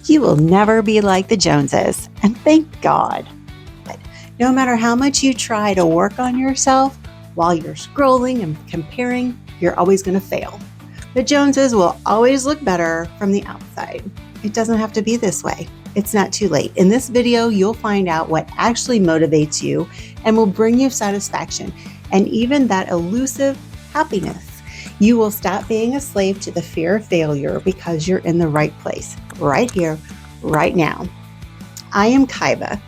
You will never be like the Joneses, and thank God. But no matter how much you try to work on yourself, while you're scrolling and comparing, you're always going to fail. The Joneses will always look better from the outside. It doesn't have to be this way. It's not too late. In this video, you'll find out what actually motivates you and will bring you satisfaction and even that elusive happiness. You will stop being a slave to the fear of failure because you're in the right place, right here, right now. I am Kiva,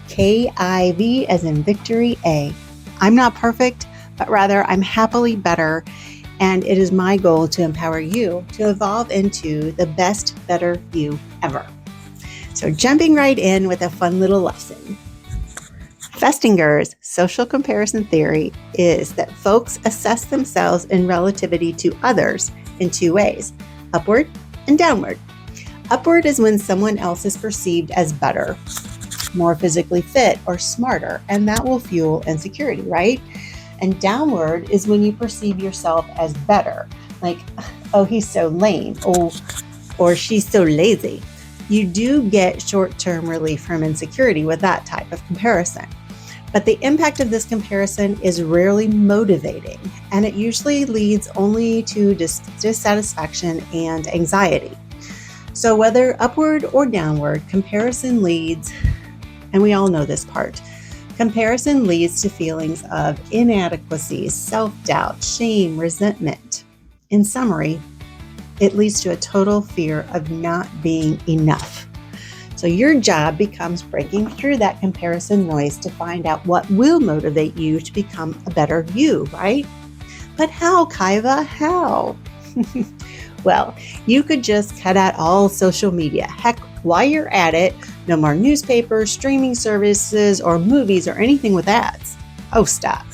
K-I-V as in victory, A. I'm not perfect, but rather I'm happily better, and it is my goal to empower you to evolve into the best, better you ever. So jumping right in with a fun little lesson. Festinger's social comparison theory is that folks assess themselves in relativity to others in two ways, upward and downward. Upward is when someone else is perceived as better, more physically fit, or smarter, and that will fuel insecurity, right? And downward is when you perceive yourself as better, like, oh, he's so lame, or she's so lazy. You do get short-term relief from insecurity with that type of comparison. But the impact of this comparison is rarely motivating, and it usually leads only to dissatisfaction and anxiety. So whether upward or downward, comparison leads, and we all know this part, comparison leads to feelings of inadequacy, self-doubt, shame, resentment. In summary, it leads to a total fear of not being enough. So your job becomes breaking through that comparison noise to find out what will motivate you to become a better you, right? But how, Kiva? How? Well, you could just cut out all social media. Heck, while you're at it, no more newspapers, streaming services, or movies, or anything with ads. Oh, stop.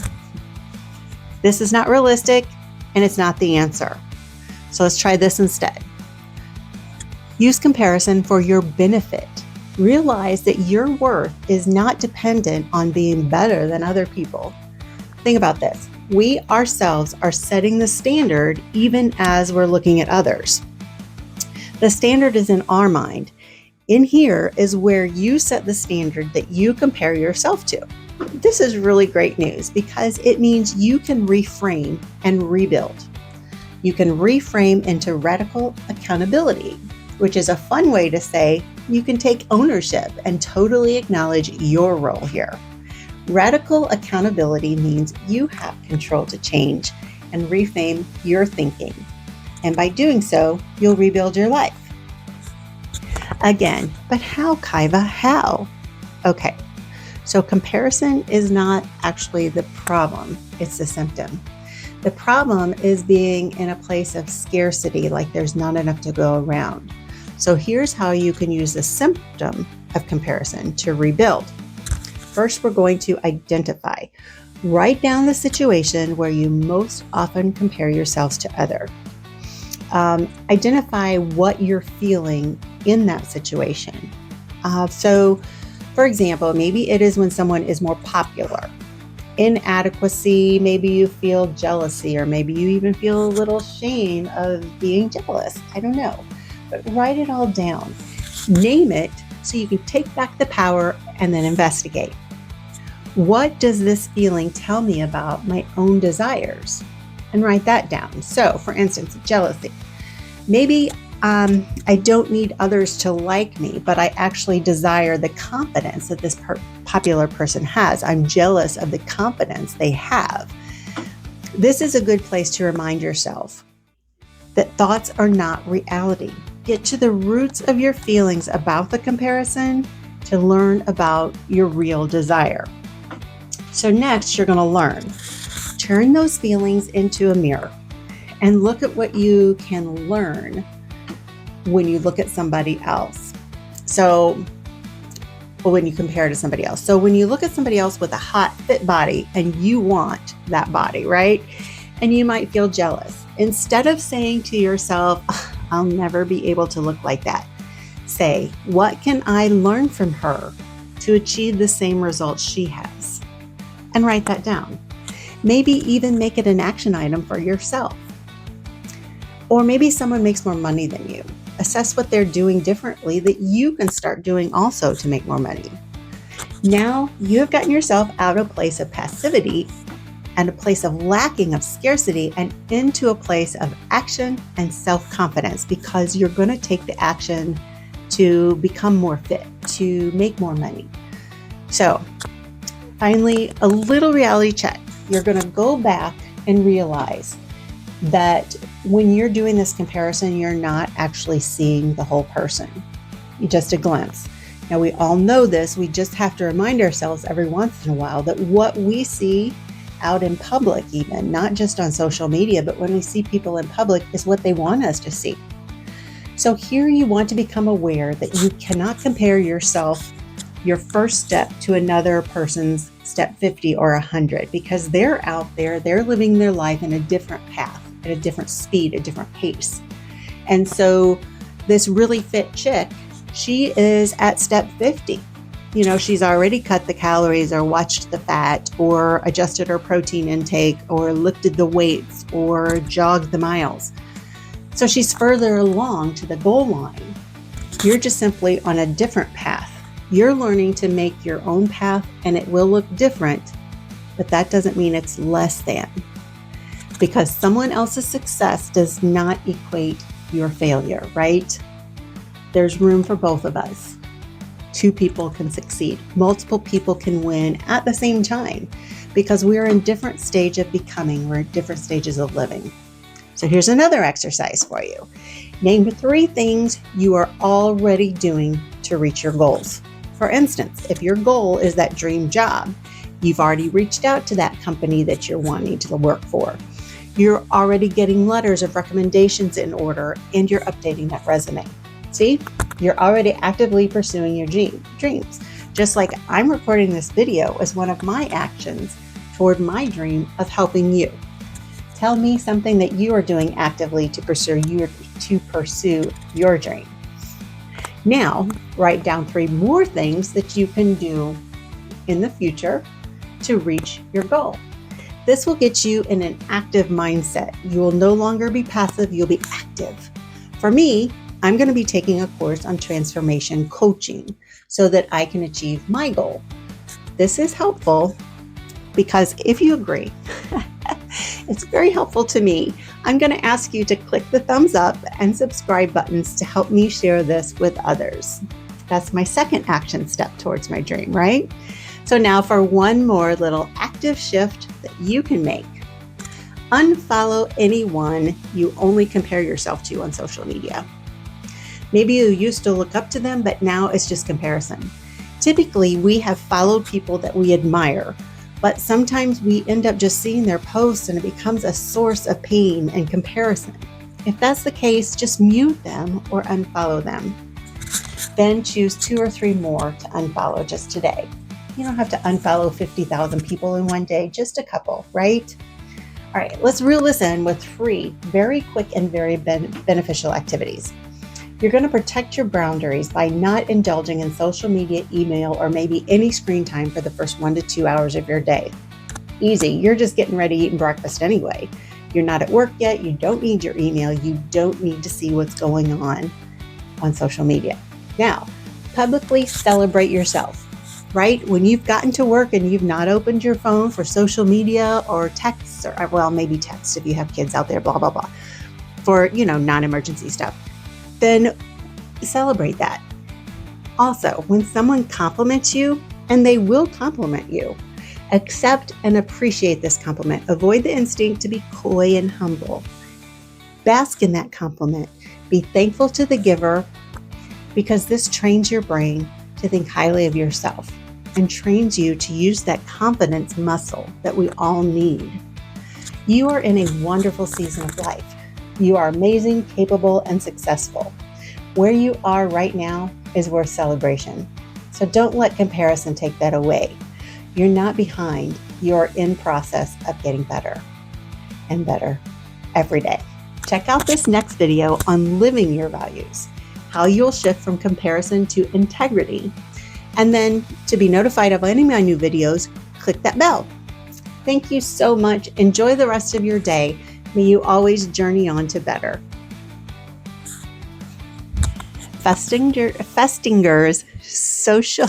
This is not realistic, and it's not the answer. So let's try this instead. Use comparison for your benefit. Realize that your worth is not dependent on being better than other people. Think about this. We ourselves are setting the standard even as we're looking at others. The standard is in our mind. In here is where you set the standard that you compare yourself to. This is really great news because it means you can reframe and rebuild. You can reframe into radical accountability, which is a fun way to say you can take ownership and totally acknowledge your role here. Radical accountability means you have control to change and reframe your thinking. And by doing so, you'll rebuild your life. Again, but how, Kiva? How? Okay, so comparison is not actually the problem, it's the symptom. The problem is being in a place of scarcity, like there's not enough to go around. So here's how you can use the symptom of comparison to rebuild. First, we're going to identify. Write down the situation where you most often compare yourselves to others. Identify what you're feeling in that situation. So, for example, maybe it is when someone is more popular. Inadequacy, maybe you feel jealousy, or maybe you even feel a little shame of being jealous. I don't know. But write it all down. Name it so you can take back the power and then investigate. What does this feeling tell me about my own desires? And write that down. So, for instance, jealousy. Maybe I don't need others to like me, but I actually desire the confidence that this popular person has. I'm jealous of the confidence they have. This is a good place to remind yourself that thoughts are not reality. Get to the roots of your feelings about the comparison to learn about your real desire. So next, you're going to learn. Turn those feelings into a mirror and look at what you can learn when you look at somebody else. When you compare to somebody else. So when you look at somebody else with a hot, fit body and you want that body, right? And you might feel jealous. Instead of saying to yourself, I'll never be able to look like that, say, what can I learn from her to achieve the same results she has? And write that down. Maybe even make it an action item for yourself. Or maybe someone makes more money than you. assess what they're doing differently that you can start doing also to make more money. Now you have gotten yourself out of a place of passivity and a place of lacking of scarcity and into a place of action and self-confidence, because you're going to take the action to become more fit, to make more money. So finally, a little reality check. You're going to go back and realize that when you're doing this comparison, you're not actually seeing the whole person, just a glimpse. Now, we all know this. We just have to remind ourselves every once in a while that what we see out in public, even not just on social media, but when we see people in public, is what they want us to see. So here you want to become aware that you cannot compare yourself, your first step, to another person's step 50 or 100, because they're out there, they're living their life in a different path, at a different speed, a different pace. And so this really fit chick, she is at step 50. She's already cut the calories or watched the fat or adjusted her protein intake or lifted the weights or jogged the miles. So she's further along to the goal line. You're just simply on a different path. You're learning to make your own path, and it will look different, but that doesn't mean it's less than. Because someone else's success does not equate your failure, right? There's room for both of us. 2 people can succeed. Multiple people can win at the same time, because we're in different stage of becoming. We're at different stages of living. So here's another exercise for you. Name 3 things you are already doing to reach your goals. For instance, if your goal is that dream job, you've already reached out to that company that you're wanting to work for. You're already getting letters of recommendations in order, and you're updating that resume. See, you're already actively pursuing your dreams. Just like I'm recording this video as one of my actions toward my dream of helping you. Tell me something that you are doing actively to pursue your dream. Now, write down 3 more things that you can do in the future to reach your goal. This will get you in an active mindset. You will no longer be passive, you'll be active. For me, I'm going to be taking a course on transformation coaching so that I can achieve my goal. This is helpful because if you agree, it's very helpful to me. I'm going to ask you to click the thumbs up and subscribe buttons to help me share this with others. That's my second action step towards my dream, right? So now for one more little active shift that you can make. Unfollow anyone you only compare yourself to on social media. Maybe you used to look up to them, but now it's just comparison. Typically, we have followed people that we admire, but sometimes we end up just seeing their posts and it becomes a source of pain and comparison. If that's the case, just mute them or unfollow them. Then choose 2 or 3 more to unfollow just today. You don't have to unfollow 50,000 people in one day, just a couple, right? All right, let's reel this in with 3 very quick and very beneficial activities. You're going to protect your boundaries by not indulging in social media, email, or maybe any screen time for the first 1 to 2 hours of your day. Easy. You're just getting ready eating breakfast anyway. You're not at work yet. You don't need your email. You don't need to see what's going on social media. Now, publicly celebrate yourself, right? When you've gotten to work and you've not opened your phone for social media or texts, or well, maybe text if you have kids out there, blah, blah, blah, for, non-emergency stuff. Then celebrate that. Also, when someone compliments you, and they will compliment you, accept and appreciate this compliment. Avoid the instinct to be coy and humble. Bask in that compliment. Be thankful to the giver, because this trains your brain to think highly of yourself and trains you to use that confidence muscle that we all need. You are in a wonderful season of life. You are amazing, capable, and successful. Where you are right now is worth celebration. So don't let comparison take that away. You're not behind. You're in process of getting better and better every day. Check out this next video on living your values, how you'll shift from comparison to integrity. And then to be notified of any of my new videos, click that bell. Thank you so much. Enjoy the rest of your day. May you always journey on to better. Festinger's social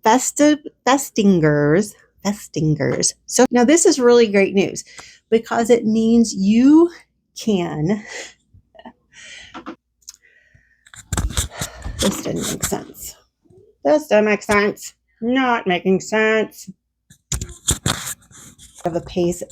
Festingers. So now this is really great news because it means you can. This didn't make sense. This doesn't make sense. Not making sense. Of a pace.